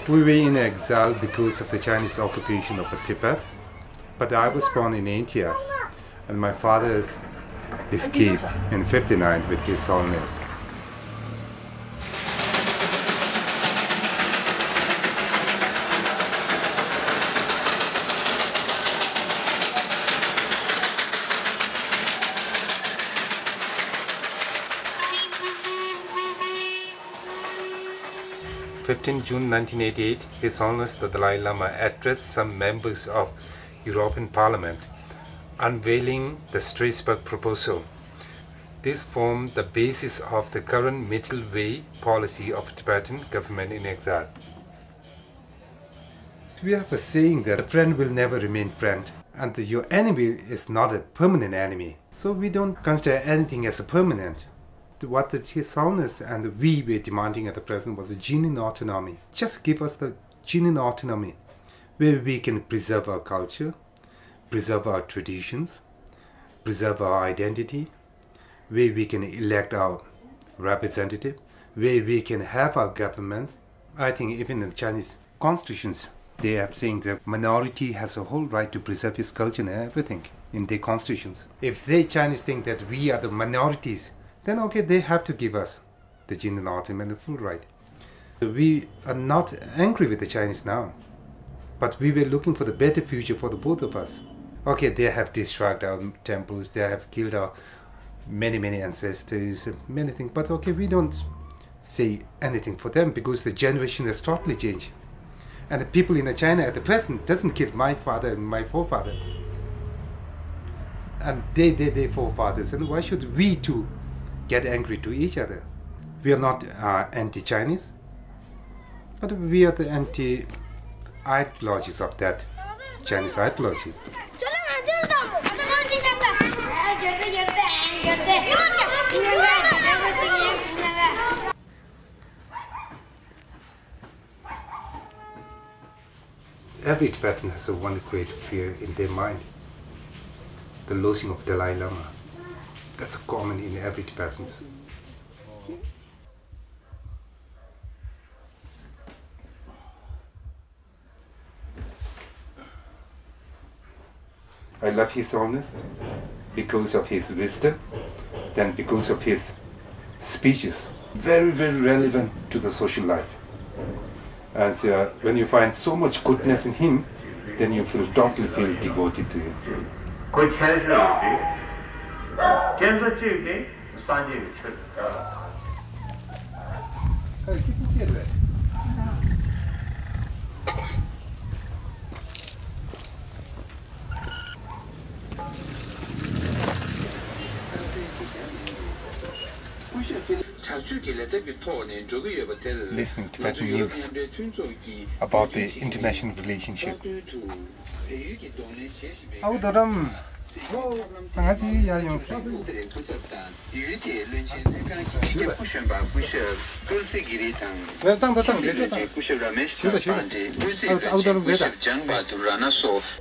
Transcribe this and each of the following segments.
We were in exile because of the Chinese occupation of Tibet, but I was born in India, and my father escaped in '59 with his illness. June 1988, His Holiness the Dalai Lama addressed some members of European Parliament, unveiling the Strasbourg Proposal. This formed the basis of the current middle way policy of Tibetan government in exile. We have a saying that a friend will never remain friend, and your enemy is not a permanent enemy. So we don't consider anything as a permanent. What His Holiness and we were demanding at the present was a genuine autonomy. Just give us the genuine autonomy where we can preserve our culture, preserve our traditions, preserve our identity, where we can elect our representative, where we can have our government. I think even in the Chinese constitutions, they are saying the minority has a whole right to preserve its culture and everything in their constitutions. If the Chinese think that we are the minorities, then okay, they have to give us the genuine autonomy and the full right. We are not angry with the Chinese now, but we were looking for the better future for the both of us. Okay, they have destroyed our temples, they have killed our many ancestors, many things, but okay, we don't say anything for them because the generation has totally changed. And the people in China at the present doesn't kill my father and my forefather. And their forefathers, and why should we too get angry to each other? We are not anti-Chinese, but we are the anti-ideologies of that Chinese ideologies. Every Tibetan has a one great fear in their mind, the losing of Dalai Lama. That's common in every Tibetan. I love His Holiness because of his wisdom, then because of his speeches. Very relevant to the social life. And when you find so much goodness in him, then you totally feel devoted to him. Listening to Tibetan news about the international relationship.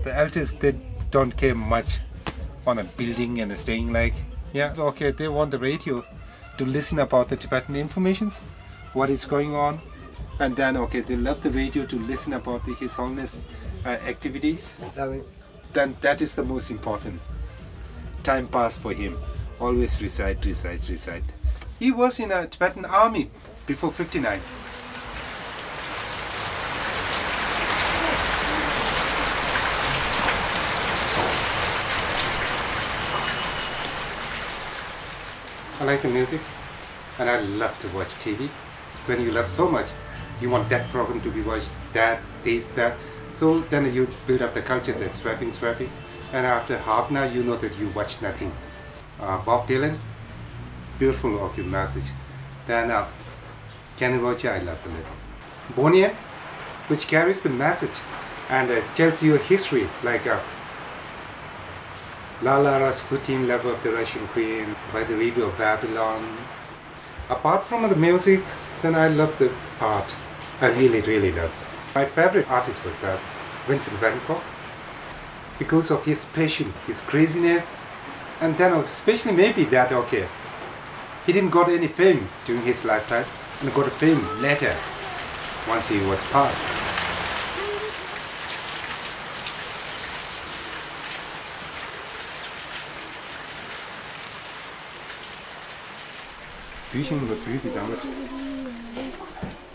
The elders, they don't care much on a building and staying like, yeah, okay, they want the radio to listen about the Tibetan informations, what is going on, and then okay, they love the radio to listen about His Holiness activities. Then that is the most important. Time pass for him. Always recite. He was in a Tibetan army before '59. I like the music, and I love to watch TV. When you love so much, you want that program to be watched, that, this, that. So then you build up the culture, that's swapping. And after half an hour, you know that you watch nothing. Bob Dylan, beautiful okay message. Then Tsering Dorjee, I love the little. Bonnier, which carries the message and tells you a history, like Lala Rasputin, lover of the Russian queen, by the river of Babylon. Apart from the music, then I love the art. I really love it. My favorite artist was that Vincent van Gogh, because of his passion, his craziness, and then especially maybe that okay, he didn't got any fame during his lifetime and got a fame later. once he was passed.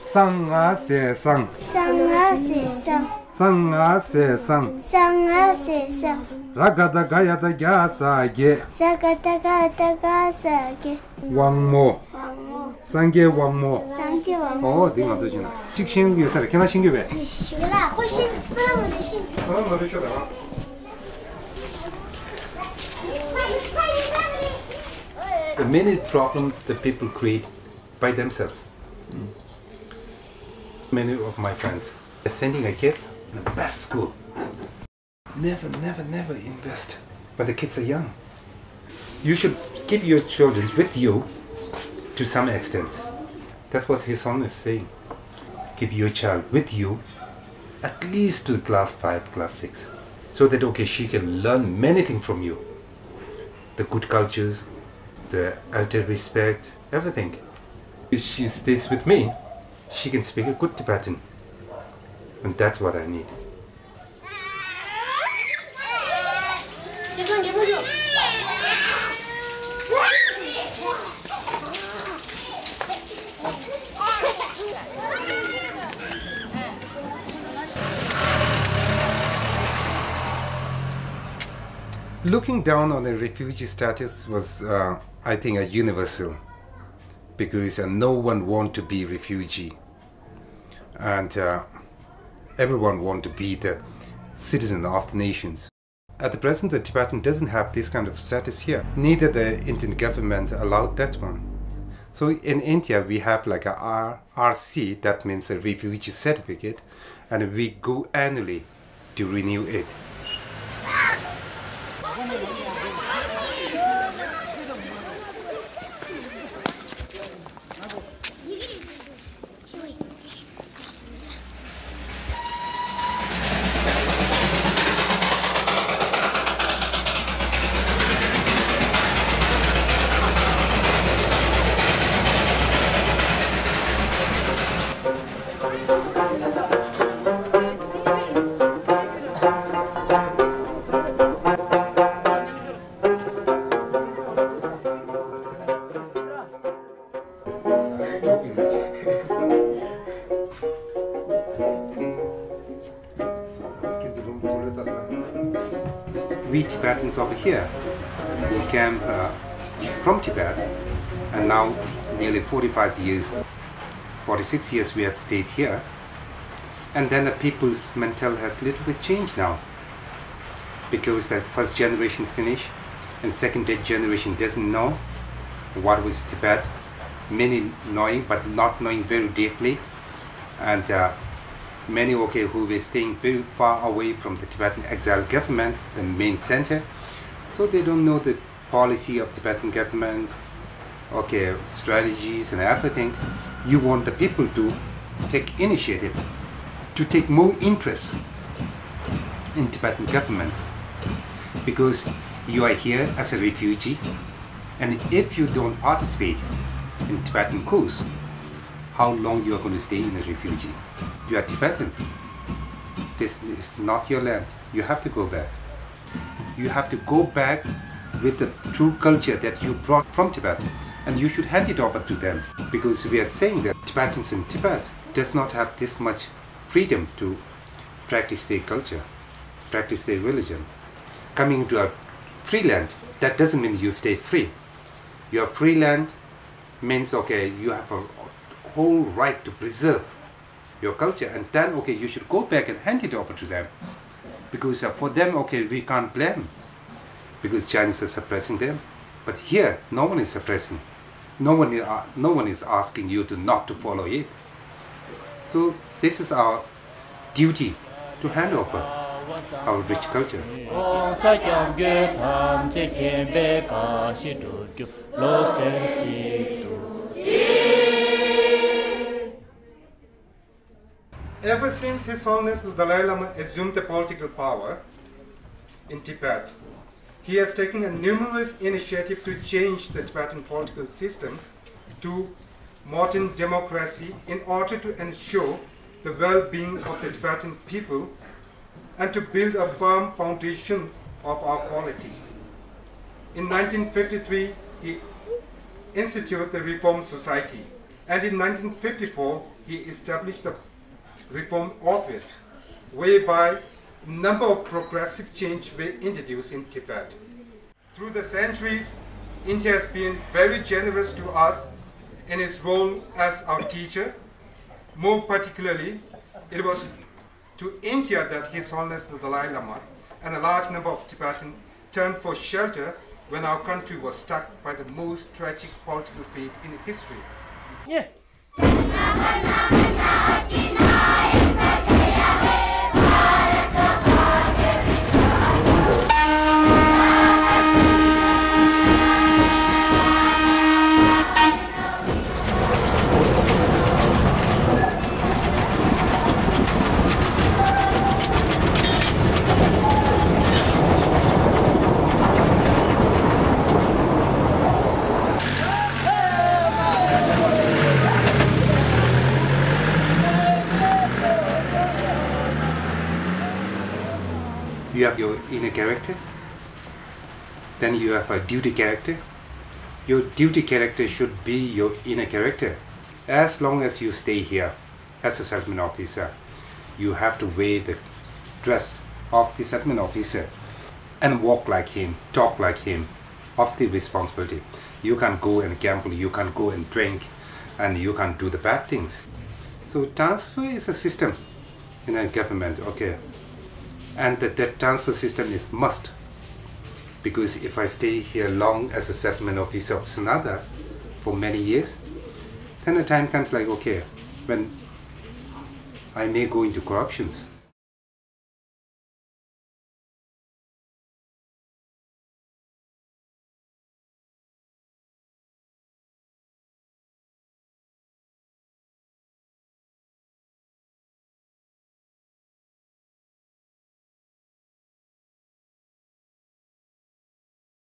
Sanga se sang. Sanga se sang. Sanga se sang. Sanga se sang. Ragada gayada gyasa ge. Sagata gata gasa ge. Wangmo. Wangmo. Sangye wangmo. Sangje wangmo. 어, 네가 더 지나. 직신 요사를 걔나 신교배. 学了，会姓孙，我就姓孙。 어, 너도 쇼다. The many problems that people create by themselves. Many of my friends are sending a kid in the best school. Never invest when the kids are young. You should keep your children with you to some extent. That's what his son is saying. Keep your child with you at least to class 5, class 6. So that okay, she can learn many things from you. The good cultures, the elder respect, everything. If she stays with me, she can speak a good Tibetan. And that's what I need. Looking down on the refugee status was, I think, a universal, because no one wants to be refugee, and everyone wants to be the citizen of the nations. At the present, the Tibetan doesn't have this kind of status here. Neither the Indian government allowed that one. So in India, we have like a RC, that means a refugee certificate, and we go annually to renew it. We Tibetans over here, we came from Tibet, and now nearly 45 years, 46 years we have stayed here, and then the people's mental has a little bit changed now, because the first generation finished and second generation doesn't know what was Tibet, many knowing but not knowing very deeply, and many who were staying very far away from the Tibetan exile government, the main center, so they don't know the policy of Tibetan government, strategies and everything. You want the people to take initiative, to take more interest in Tibetan governments, because you are here as a refugee, and if you don't participate in Tibetan course, how long you are going to stay in a refugee? You are Tibetan. This is not your land. You have to go back. You have to go back with the true culture that you brought from Tibet, and you should hand it over to them, because we are saying that Tibetans in Tibet does not have this much freedom to practice their culture, practice their religion. Coming to a free land, that doesn't mean you stay free. Your free land means you have a whole right to preserve your culture, and then you should go back and hand it over to them, because for them we can't blame, because Chinese are suppressing them. But here no one is suppressing, no one is asking you to not to follow it. So this is our duty to hand over our rich culture. Ever since His Holiness the Dalai Lama assumed the political power in Tibet, he has taken a numerous initiative to change the Tibetan political system to modern democracy in order to ensure the well-being of the Tibetan people and to build a firm foundation of our quality. In 1953, he instituted the Reform Society, and in 1954, he established the Reform Office, whereby a number of progressive change were introduced in Tibet. Through the centuries, India has been very generous to us in its role as our teacher. More particularly, it was to India that His Holiness the Dalai Lama and a large number of Tibetans turned for shelter when our country was struck by the most tragic political fate in history. Yeah. You have your inner character, then you have a duty character. Your duty character should be your inner character. As long as you stay here as a settlement officer, you have to wear the dress of the settlement officer and walk like him, talk like him, of the responsibility. You can't go and gamble, you can't go and drink, and you can't do the bad things. So transfer is a system in a government, okay? And that transfer system is must, because if I stay here long as a settlement officer of Sonada for many years, then the time comes like, okay, when I may go into corruptions.